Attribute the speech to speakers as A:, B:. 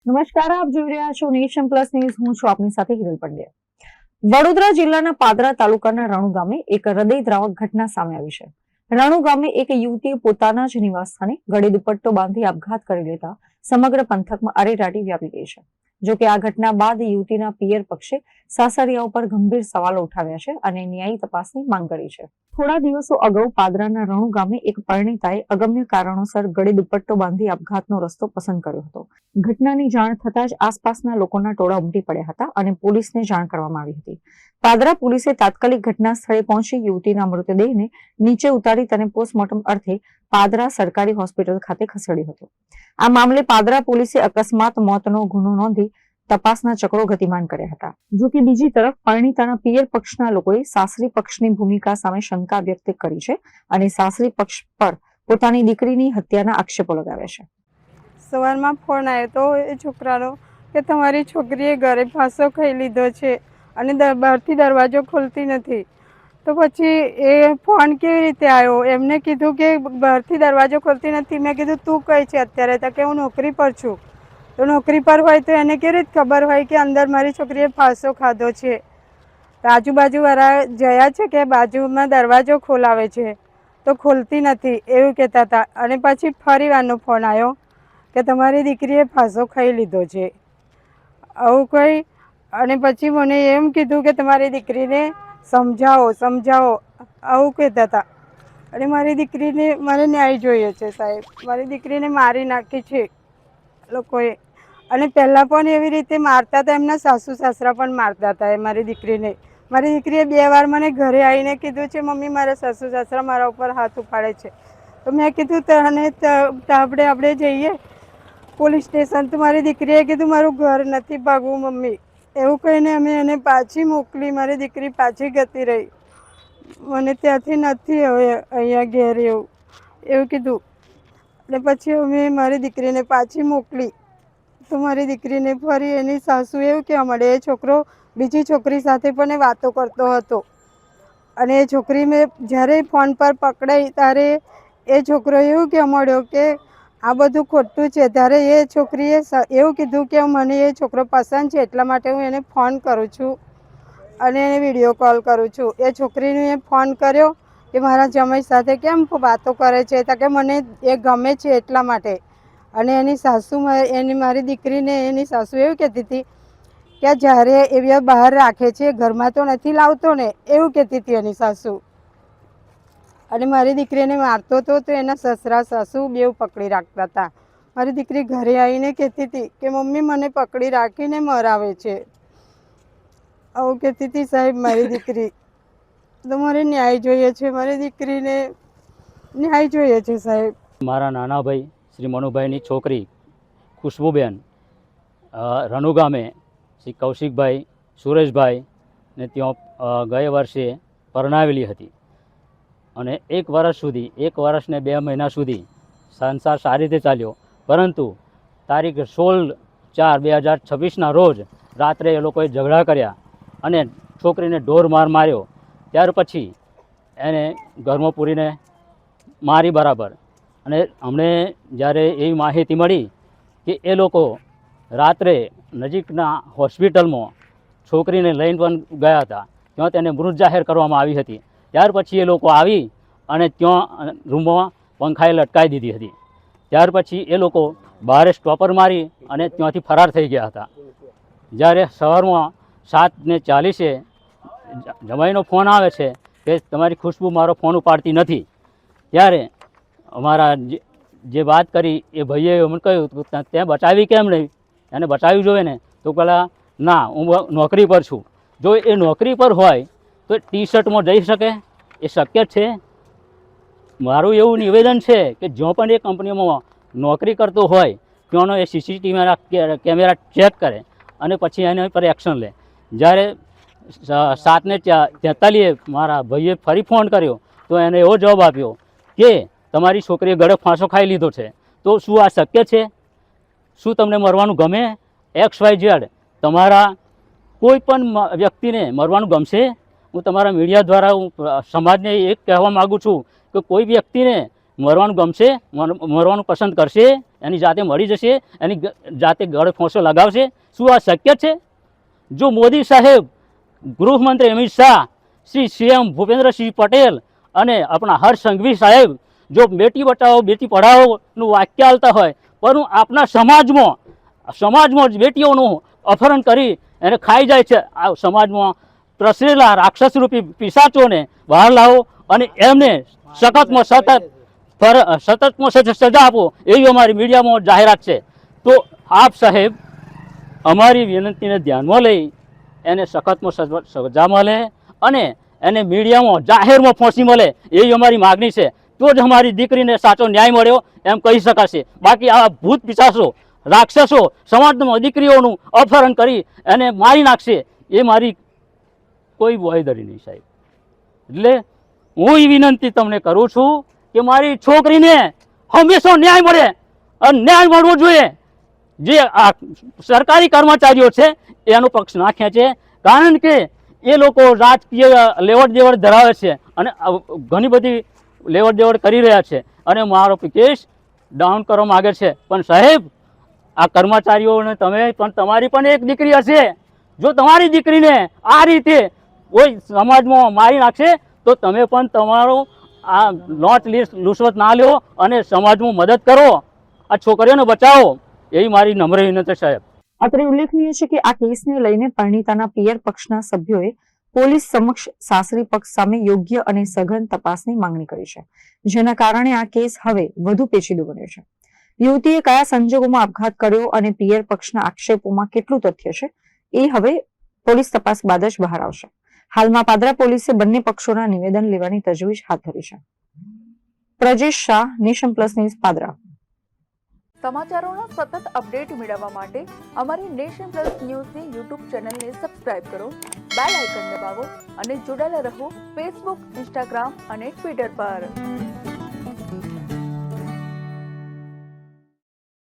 A: નમસ્કાર, આપ જોઈ રહ્યા છો નેશન પ્લસ ન્યૂઝ. હું છું આપની સાથે હિરલ પંડ્યા. વડોદરા જિલ્લાના પાદરા તાલુકાના રણુ ગામે એક હૃદયદ્રાવક ઘટના સામે આવી છે. રણુ ગામે એક યુવતીએ પોતાના જ નિવાસસ્થાને ગળે દુપટ્ટો બાંધી આપઘાત કરી લેતા સમગ્ર પંથકમાં અરેરાટી વ્યાપી ગઈ છે. જોકે આ ઘટના બાદ યુવતીના પિયર પક્ષે સાસરિયા ઉપર ગંભીર સવાલો ઉઠાવ્યા છે અને ન્યાયી તપાસની માંગ કરી છે. થોડા દિવસો અગાઉ પાદરાના રણુ ગામે એક પરિણીતાએ અગમ્ય કારણોસર ગળે દુપટ્ટો બાંધી આપઘાતનો રસ્તો પસંદ કર્યો હતો. ઘટનાની જાણ થતાં જ આસપાસના લોકોના ટોળા ઉમટી પડ્યા હતા અને પોલીસને જાણ કરવામાં આવી હતી. પાદરા પોલીસે તાત્કાલિક ઘટના સ્થળે પહોંચી યુવતીના મૃતદેહને નીચે ઉતારી તેને પોસ્ટમોર્ટમ અર્થે પાદરા સરકારી હોસ્પિટલ ખાતે ખસેડ્યો હતો. આ મામલે પાદરા પોલીસે અકસ્માત મોતનો ગુનો નોંધી તપાસના ચક્રો ગતિમાન કર્યા હતા. જોકે બીજી તરફ પરિણીતાના પિયર પક્ષના લોકોએ સાસરી પક્ષની ભૂમિકા સામે શંકા વ્યક્ત કરી છે અને સાસરી પક્ષ પર પોતાની દીકરીની હત્યાના આક્ષેપો લગાવ્યા છે.
B: સવારમાં ફોન આવ્યો તો એ છોકરાનો કે તમારી છોકરીએ ઘરે ફાંસો ખાઈ લીધો છે અને બહારથી દરવાજો ખોલતી નથી. તો પછી એ ફોન કેવી રીતે આવ્યો? એમને કીધું કે બહારથી દરવાજો ખોલતી નથી. મેં કીધું તું કઈ છે અત્યારે? તો કે હું નોકરી પર છું. તો નોકરી પર હોય તો એને કેવી રીતે ખબર હોય કે અંદર મારી છોકરીએ ફાંસો ખાધો છે? આજુબાજુવાળા જયા છે કે બાજુમાં દરવાજો ખોલાવે છે તો ખોલતી નથી એવું કહેતા હતા. અને પછી ફરી વારનો ફોન આવ્યો કે તમારી દીકરીએ ફાંસો ખાઈ લીધો છે આવું કંઈ. અને પછી મને એમ કીધું કે તમારી દીકરીને સમજાવો આવું કહેતા હતા. અને મારી દીકરીને મારે ન્યાય જોઈએ છે સાહેબ. મારી દીકરીને મારી નાખી છે લોકોએ. અને પહેલાં પણ એવી રીતે મારતા હતા, એમના સાસુ સાસરા પણ મારતા હતા એ મારી દીકરીને. મારી દીકરીએ 2 વાર મને ઘરે આવીને કીધું છે મમ્મી મારા સાસુ સાસરા મારા ઉપર હાથ ઉપાડે છે. તો મેં કીધું તને આપણે જઈએ પોલીસ સ્ટેશન. તો મારી દીકરીએ કીધું મારું ઘર નથી ભાગવું મમ્મી એવું કહીને અમે એને પાછી મોકલી. મારી દીકરી પાછી જતી રહી. મને ત્યાંથી નથી હવે અહીંયા ઘેર એવું કીધું. અને પછી અમે મારી દીકરીને પાછી મોકલી. તો મારી દીકરીને ફરી એની સાસુ એવું કહેવા મળે એ છોકરો બીજી છોકરી સાથે પણ વાતો કરતો હતો. અને એ છોકરી મેં જ્યારે ફોન પર પકડાઈ ત્યારે એ છોકરો એવું કહેવા મળ્યો કે આ બધું ખોટું છે. ત્યારે એ છોકરીએ એવું કીધું કે મને એ છોકરો પસંદ છે એટલા માટે હું એને ફોન કરું છું અને એને વિડીયો કોલ કરું છું. એ છોકરીને એ ફોન કર્યો કે મારા જમાઈ સાથે કેમ વાતો કરે છે? તો કે મને એ ગમે છે એટલા માટે. અને એની સાસુ મારી દીકરીને એની સાસુ એવું કહેતી હતી કે જ્યારે એ બહાર રાખે છે ઘરમાં તો નથી લાવતો ને એવું કહેતી હતી એની સાસુ. અને મારી દીકરીને મારતો હતો તો એના સસરા સાસુ બેઉ પકડી રાખતા હતા. મારી દીકરી ઘરે આવીને કહેતી હતી કે મમ્મી મને પકડી રાખીને મરાવે છે આવું કહેતી હતી સાહેબ મારી દીકરી. તો મારે ન્યાય જોઈએ છે, મારી દીકરીને ન્યાય જોઈએ છે સાહેબ.
C: મારા નાના ભાઈ શ્રી મનુભાઈની છોકરી ખુશ્બુબેન રણુ ગામે શ્રી કૌશિકભાઈ સુરેશભાઈ ને ત્યાં ગયા વર્ષે પરણાવેલી હતી. અને 1 વર્ષ સુધી 1 વર્ષ ને 2 મહિના સુધી સંસાર સારી રીતે ચાલ્યો. પરંતુ તારીખ 16/4/2026ના રોજ રાત્રે એ લોકોએ ઝઘડા કર્યા અને છોકરીને ઢોર માર્યો. ત્યાર પછી એને ઘરમાં પૂરીને મારી બરાબર. અને અમને જ્યારે એવી માહિતી મળી કે એ લોકો રાત્રે નજીકના હોસ્પિટલમાં છોકરીને લઈને પણ ગયા હતા, ત્યાં તેને મૃત જાહેર કરવામાં આવી હતી. ત્યાર પછી એ લોકો આવી અને ત્યાં રૂમમાં પંખાએ લટકાવી દીધી હતી. ત્યાર પછી એ લોકો બહાર સ્ટોપર મારી અને ત્યાંથી ફરાર થઈ ગયા હતા. જ્યારે સવારમાં 7:40 જમાઈનો ફોન આવે છે કે તમારી ખુશ્બુ મારો ફોન ઉપાડતી નથી. ત્યારે અમારા જે વાત કરી એ ભાઈએ મને કહ્યું ત્યાં બચાવી કેમ નહીં? એને બચાવી જોઈએ ને. તો પેલા ના હું નોકરી પર છું. જો એ નોકરી પર હોય તો ટી-શર્ટમાં જઈ શકે? એ શક્ય છે? મારું એવું નિવેદન છે કે જો પણ એ કંપનીમાં નોકરી કરતો હોય ત્યાંનો એ CCTV કેમેરા ચેક કરે અને પછી એના પર એક્શન લે. જ્યારે 7:43 મારા ભાઈએ ફરી ફોન કર્યો તો એને એવો જવાબ આપ્યો કે તમારી છોકરીએ ગળે ફાંસો ખાઈ લીધો છે. તો શું આ શક્ય છે? શું તમને મરવાનું ગમે? XYZ તમારા કોઈ પણ વ્યક્તિને મરવાનું ગમશે? હું તમારા મીડિયા દ્વારા હું સમાજને એક કહેવા માગું છું કે કોઈ વ્યક્તિને મરવાનું ગમશે, મરવાનું પસંદ કરશે, એની જાતે મરી જશે, એની જાતે ગળે ફોંસો લગાવશે? શું આ શક્ય છે? જો મોદી સાહેબ, ગૃહમંત્રી અમિત શાહ, શ્રી CM ભૂપેન્દ્રસિંહ પટેલ અને આપણા હર્ષ સંઘવી સાહેબ જો બેટી બચાવો બેટી પઢાઓનું વાક્ય આલતા હોય, પરંતુ આપણા સમાજમાં જ બેટીઓનું અપહરણ કરી એને ખાઈ જાય છે. આ સમાજમાં પ્રસરેલા રાક્ષસરૂપી પિશાચોને બહાર લાવો અને એમને સતતમાં સતત સજા આપો, એવી અમારી મીડિયામાં જાહેરાત છે. તો આપ સાહેબ અમારી વિનંતીને ધ્યાનમાં લઈ એને સખતમાં સજા મળે અને એને મીડિયામાં જાહેરમાં ફાંસી મળે, એવી અમારી માગણી છે. તો જ અમારી દીકરીને સાચો ન્યાય મળ્યો એમ કહી શકાશે. બાકી આ ભૂત પિશાચો, રાક્ષસો સમાજમાં દીકરીઓનું અપહરણ કરી એને મારી નાખશે, એ મારી કોઈ બોહેધરી નહીં સાહેબ. એટલે હું એ વિનંતી તમને કરું છું કે મારી છોકરીને હંમેશા ન્યાય મળે અને ન્યાય મળવો જોઈએ. જે આ સરકારી કર્મચારીઓ છે એનો પક્ષ ના ખેંચે, કારણ કે એ લોકો રાજકીય લેવડ દેવડ ધરાવે છે અને ઘણી બધી લેવડ દેવડ કરી રહ્યા છે અને મારો કેસ ડાઉન કરવા માગે છે. પણ સાહેબ આ કર્મચારીઓને તમે પણ, તમારી પણ એક દીકરી હશે. જો તમારી દીકરીને આ રીતે કોઈ સમાજમાં મારી નાખશે તો તમે પણ તમારો આ લોટ લુસવત ના લ્યો અને સમાજમાં મદદ કરો, આ છોકરીઓને બચાવો, એવી મારી નમ્ર વિનંતી સાહેબ.
A: અત્રે ઉલ્લેખનીય છે કે આ કેસને લઈને પરિણીતાના પિયર પક્ષના સભ્યોએ પોલીસ સમક્ષ સાસરી પક્ષ સામે યોગ્ય અને સઘન તપાસની માંગણી કરી છે, જેના કારણે આ કેસ હવે વધુ પેચીદો બન્યો છે. યુવતીએ કયા સંજોગોમાં આપઘાત કર્યો અને પિયર પક્ષના આક્ષેપોમાં કેટલું તથ્ય છે એ હવે પોલીસ તપાસ બાદ જ બહાર આવશે. હાલમાં પાદરા પોલીસે બંને પક્ષોના નિવેદન લેવાની તજવીજ હાથ ધરી છે. Prajesh Shah, nation plus news, Padra.
D: સમાચારોના સતત અપડેટ મેળવવા માટે અમારી નેશન પ્લસ ન્યૂઝની યુટ્યુબ ચેનલને સબસ્ક્રાઇબ કરો, બેલ આઇકન દબાવો અને જોડાયેલા રહો ફેસબુક, ઇન્સ્ટાગ્રામ અને ટ્વિટર પર.